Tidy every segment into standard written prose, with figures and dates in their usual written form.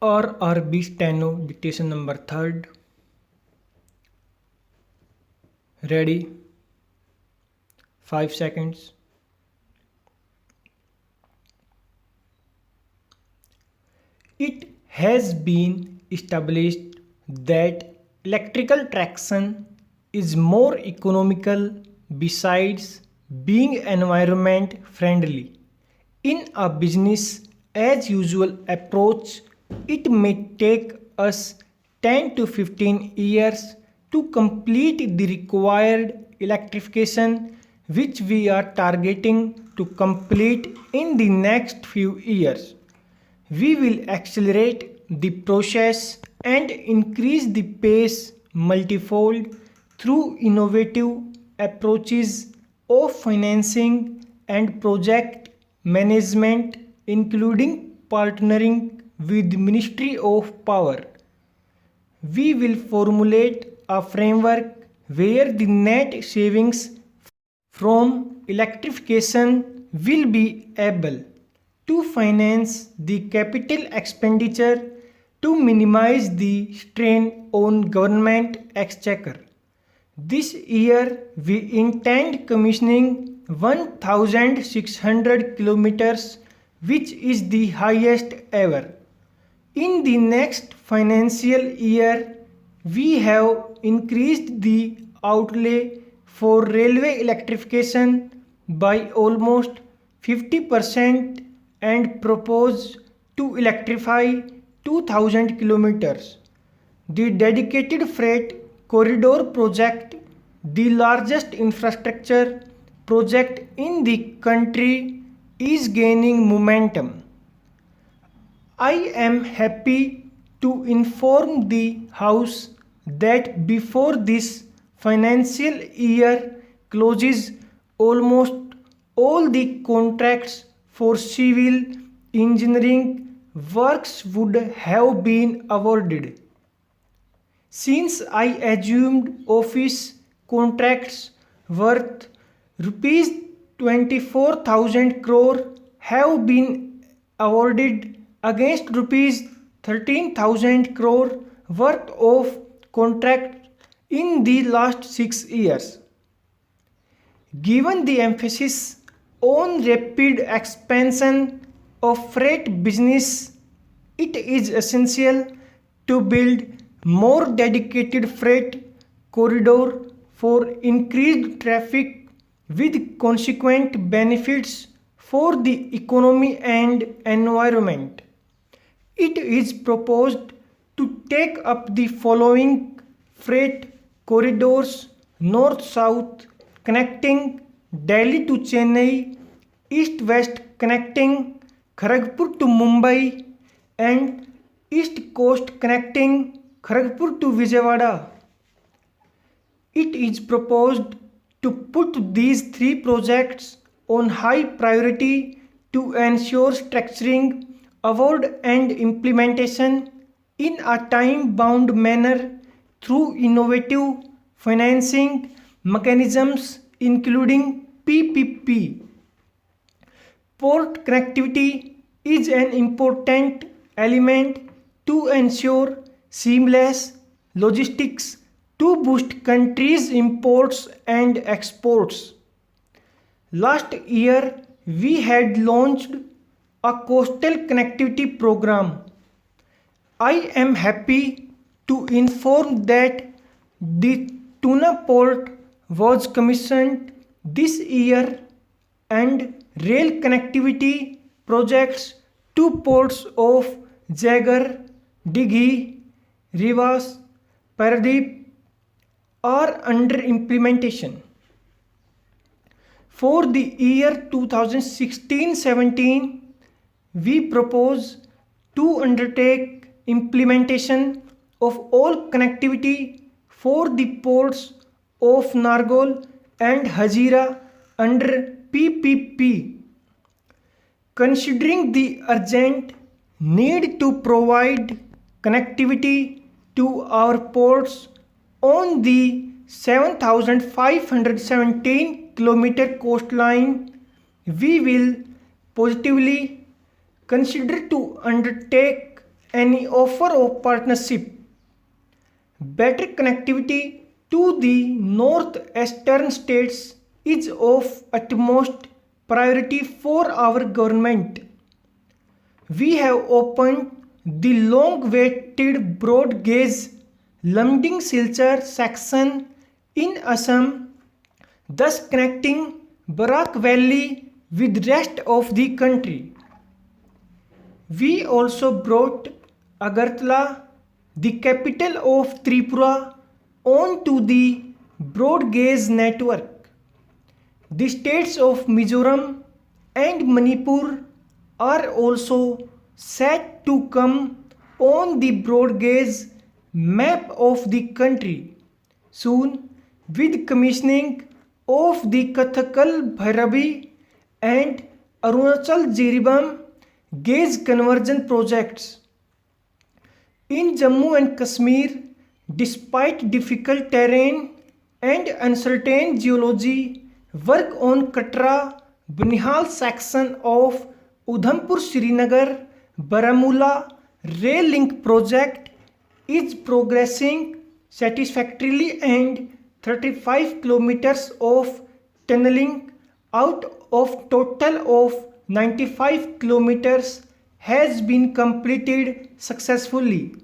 RRB STENO Dictation number 3rd. Ready? 5 seconds. It has been established that electrical traction is more economical besides being environment friendly. In a business as usual approach, it may take us 10 to 15 years to complete the required electrification, which we are targeting to complete in the next few years. We will accelerate the process and increase the pace multifold through innovative approaches of financing and project management, including partnering with the Ministry of Power. We will formulate a framework where the net savings from electrification will be able to finance the capital expenditure to minimize the strain on government exchequer. This year we intend commissioning 1,600 kilometers, which is the highest ever. In the next financial year, we have increased the outlay for railway electrification by almost 50% and propose to electrify 2,000 kilometers. The dedicated freight corridor project, the largest infrastructure project in the country, is gaining momentum. I am happy to inform the House that before this financial year closes, almost all the contracts for civil engineering works would have been awarded. Since I assumed office, contracts worth rupees 24,000 crore have been awarded against rupees 13,000 crore worth of contracts in the last 6 years. Given the emphasis on rapid expansion of freight business, it is essential to build more dedicated freight corridor for increased traffic with consequent benefits for the economy and environment. It is proposed to take up the following freight corridors: north-south connecting Delhi to Chennai, east-west connecting Kharagpur to Mumbai, and east coast connecting Kharagpur to Vijayawada. It is proposed to put these 3 projects on high priority to ensure structuring, award and implementation in a time-bound manner through innovative financing mechanisms including PPP. Port connectivity is an important element to ensure seamless logistics to boost country's imports and exports. Last year, we had launched a coastal connectivity program. I am happy to inform that the Tuna port was commissioned this year and rail connectivity projects to ports of Jagar, Dighi, Rivas, Paradeep are under implementation. For the year 2016-17, we propose to undertake implementation of all connectivity for the ports of Nargol and Hazira under PPP. Considering the urgent need to provide connectivity to our ports on the 7,517 km coastline, we will positively consider to undertake any offer of partnership. Better connectivity to the northeastern states is of utmost priority for our government. We have opened the long-awaited broad gauge Lumding Silchar section in Assam, thus connecting Barak Valley with rest of the country. We also brought Agartala, the capital of Tripura, onto the broad gauge network. The states of Mizoram and Manipur are also set to come on the broad gauge map of the country soon, with commissioning of the Kathakal Bhairavi and Arunachal Jiribam gauge conversion projects. In Jammu and Kashmir, despite difficult terrain and uncertain geology, work on Katra Banihal section of Udhampur Srinagar Baramulla rail link project is progressing satisfactorily, and 35 kilometers of tunneling out of total of 95 kilometers has been completed successfully.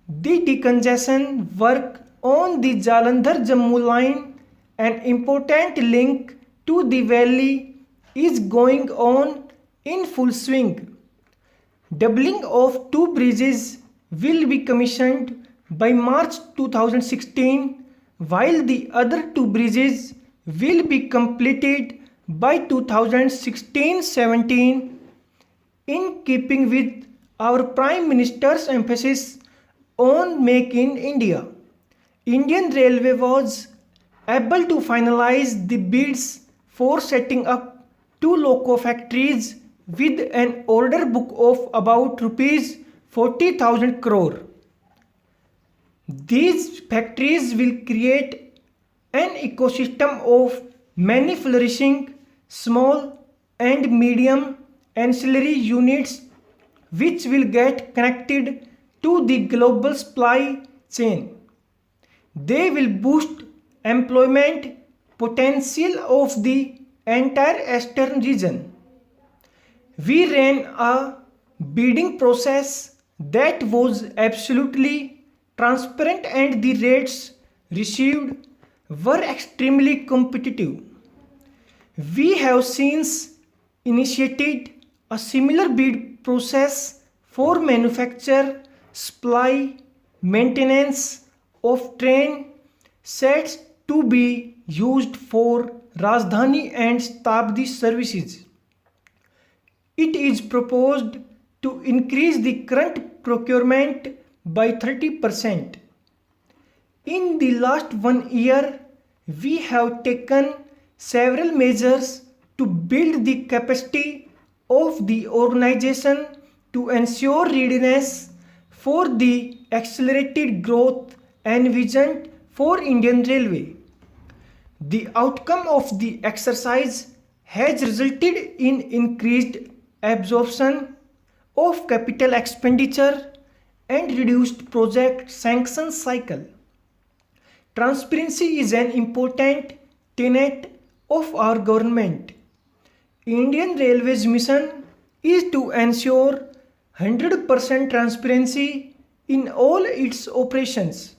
The decongestion work on the Jalandhar Jammu line, an important link to the valley, is going on in full swing. Doubling of two bridges will be commissioned by March 2016, while the other two bridges will be completed by 2016-17, in keeping with our Prime Minister's emphasis on Make in India. Indian Railway was able to finalize the bids for setting up two loco factories with an order book of about rupees 40,000 crore. These factories will create an ecosystem of many flourishing small and medium ancillary units which will get connected to the global supply chain. They will boost employment potential of the entire eastern region. We ran a bidding process that was absolutely transparent, and the rates received were extremely competitive. We have since initiated a similar bid process for manufacture, supply, maintenance of train sets to be used for Rajdhani and Shatabdi services. It is proposed to increase the current procurement by 30%. In the last 1 year, we have taken several measures to build the capacity of the organization to ensure readiness for the accelerated growth envisioned for Indian Railway. The outcome of the exercise has resulted in increased absorption of capital expenditure and reduced project sanction cycle. Transparency is an important tenet of our government. Indian Railways mission is to ensure 100% transparency in all its operations.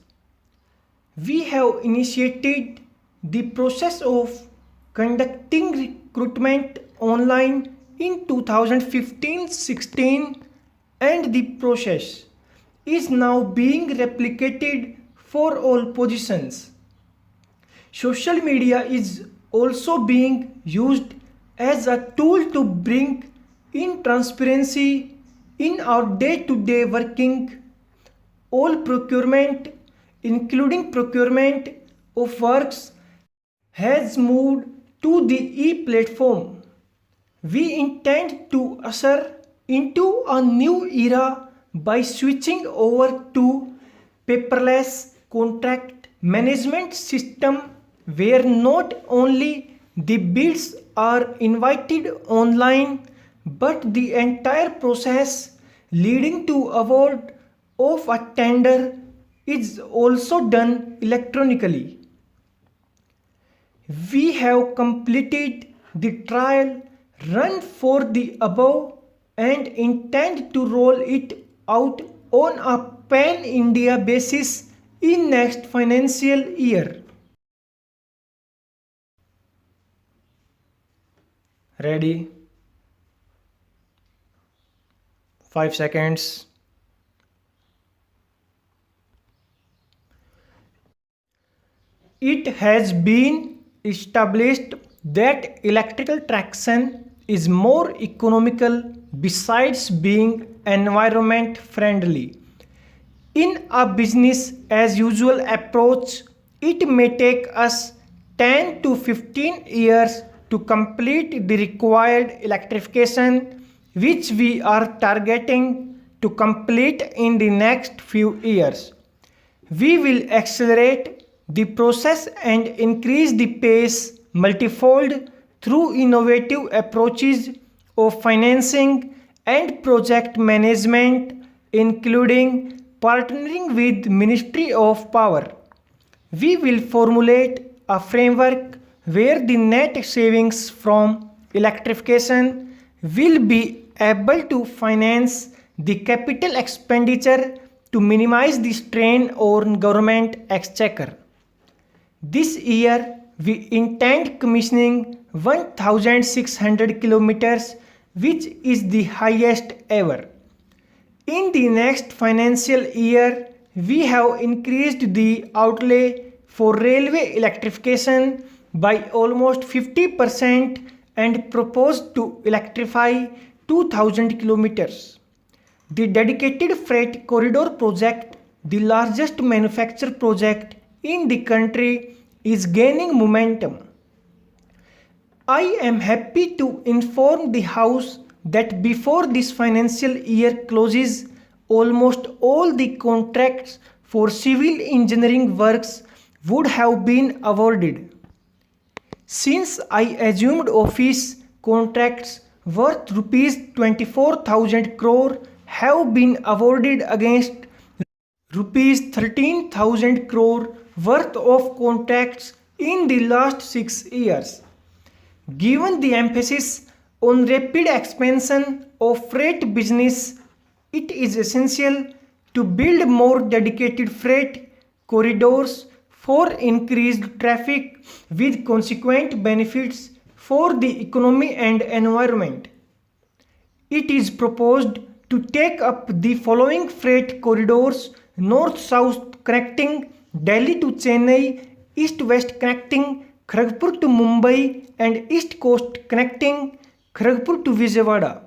We have initiated the process of conducting recruitment online in 2015-16, and the process is now being replicated for all positions. Social media is also being used as a tool to bring in transparency in our day-to-day working. All procurement, including procurement of works, has moved to the e-platform. We intend to usher into a new era by switching over to paperless contract management system, where not only the bids are invited online, but the entire process leading to award of a tender is also done electronically. We have completed the trial run for the above and intend to roll it out on a pan-India basis in next financial year. Ready? 5 seconds. It has been established that electrical traction is more economical besides being environment friendly. In a business as usual approach, it may take us 10 to 15 years to complete the required electrification, which we are targeting to complete in the next few years. We will accelerate the process and increase the pace multifold through innovative approaches of financing and project management, including partnering with Ministry of Power. We will formulate a framework where the net savings from electrification will be able to finance the capital expenditure to minimize the strain on government exchequer. This year, we intend commissioning 1,600 kilometers, which is the highest ever. In the next financial year, we have increased the outlay for railway electrification by almost 50% and proposed to electrify 2,000 kilometers. The dedicated freight corridor project, the largest manufacture project in the country, is gaining momentum. I am happy to inform the House that before this financial year closes, almost all the contracts for civil engineering works would have been awarded. Since I assumed office, contracts worth rupees 24,000 crore have been awarded against rupees 13,000 crore worth of contracts in the last 6 years. Given the emphasis on rapid expansion of freight business, it is essential to build more dedicated freight corridors for increased traffic with consequent benefits for the economy and environment. It is proposed to take up the following freight corridors: north-south connecting Delhi to Chennai, east-west connecting Kharagpur to Mumbai, and east coast connecting Kharagpur to Vijayawada.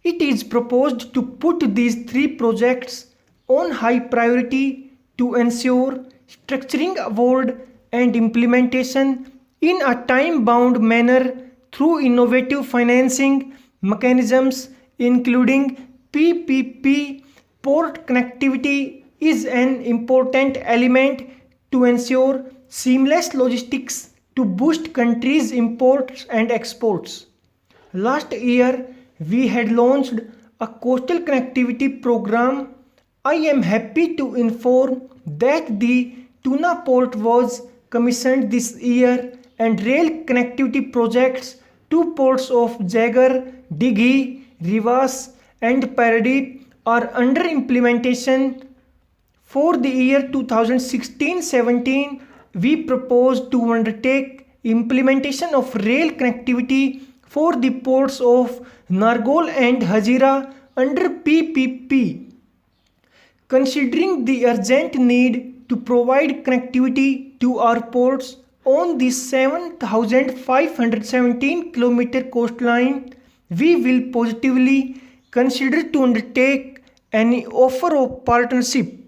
It is proposed to put these three projects on high priority to ensure structuring, award and implementation in a time-bound manner through innovative financing mechanisms including PPP. Port connectivity is an important element to ensure seamless logistics to boost countries' imports and exports. Last year, we had launched a coastal connectivity program. I am happy to inform that the Tuna port was commissioned this year and rail connectivity projects to ports of Jagar, Dighi, Rivas and Paradeep are under implementation. For the year 2016-17, we propose to undertake implementation of rail connectivity for the ports of Nargol and Hazira under PPP. Considering the urgent need to provide connectivity to our ports on the 7,517 km coastline, we will positively consider to undertake any offer of partnership.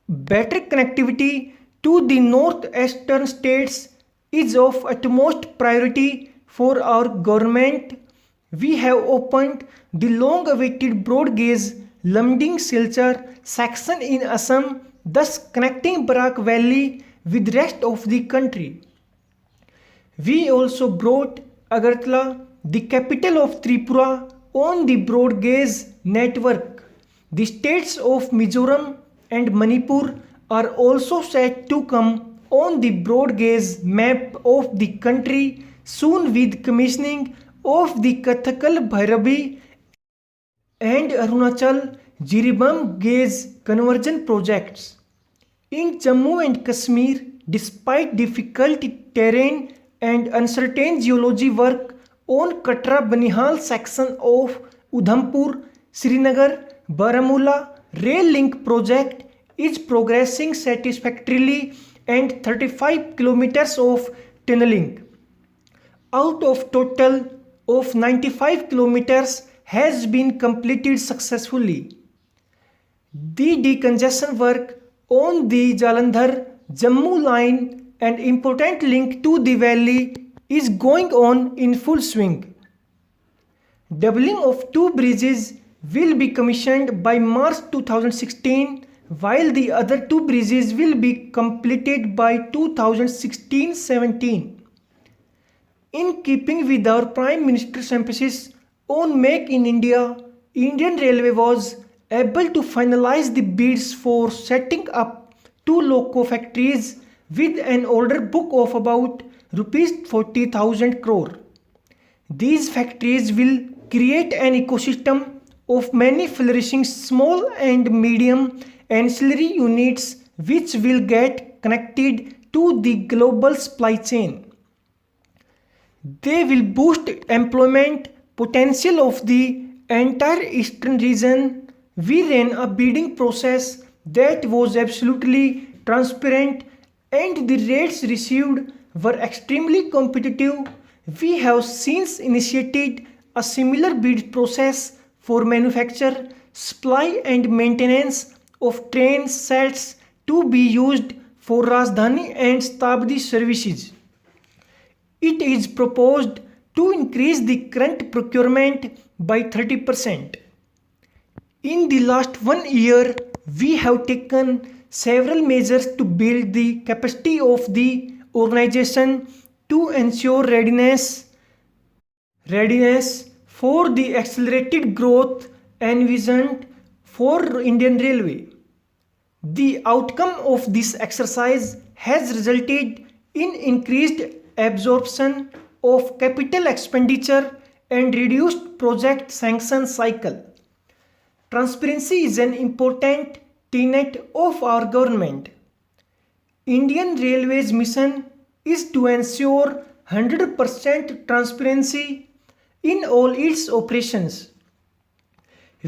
Better connectivity to the northeastern states is of utmost priority for our government. We have opened the long-awaited broad gauge Lamding-Silchar section in Assam, thus connecting Barak Valley with rest of the country. We also brought Agartala, the capital of Tripura, on the broad gauge network. The states of Mizoram and Manipur are also set to come on the broad gauge map of the country soon with commissioning of the Kathakal Bhairavi and Arunachal Jiribam gauge conversion projects. In Jammu and Kashmir, despite difficult terrain and uncertain geology, work on Katra Banihal section of Udhampur, Srinagar, Baramulla rail link project is progressing satisfactorily and 35 kilometers of tunneling out of total of 95 kilometers has been completed successfully. The decongestion work on the Jalandhar-Jammu line, an important link to the valley, is going on in full swing. Doubling of two bridges will be commissioned by March 2016, while the other two bridges will be completed by 2016-17. In keeping with our Prime Minister's emphasis on Make in India, Indian Railway was able to finalize the bids for setting up two loco factories with an order book of about Rs 40,000 crore. These factories will create an ecosystem of many flourishing small and medium ancillary units which will get connected to the global supply chain. They will boost employment potential of the entire eastern region. We ran a bidding process that was absolutely transparent and the rates received were extremely competitive. We have since initiated a similar bid process for manufacture, supply and maintenance of train sets to be used for Rajdhani and Shatabdi services. It is proposed to increase the current procurement by 30%. In the last 1 year, we have taken several measures to build the capacity of the organization to ensure readiness for the accelerated growth envisioned for Indian Railway. The outcome of this exercise has resulted in increased absorption of capital expenditure and reduced project sanction cycle. Transparency is an important tenet of our government. Indian Railways mission is to ensure 100% transparency in all its operations.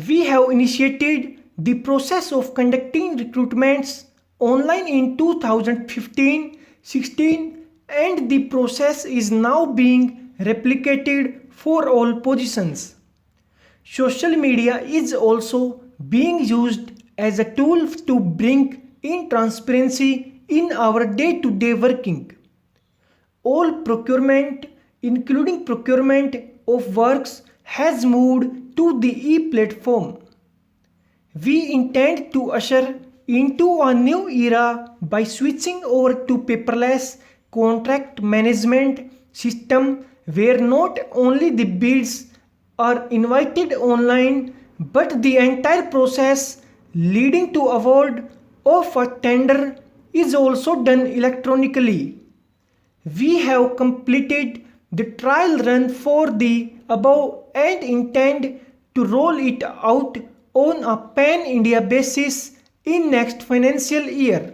We have initiated the process of conducting recruitments online in 2015-16 and the process is now being replicated for all positions. Social media is also being used as a tool to bring in transparency in our day-to-day working. All procurement, including procurement of works, has moved to the e-platform. We intend to usher into a new era by switching over to paperless contract management system where not only the bids are invited online but the entire process leading to award of a tender is also done electronically. We have completed the trial run for the above and intend to roll it out on a pan-India basis in next financial year.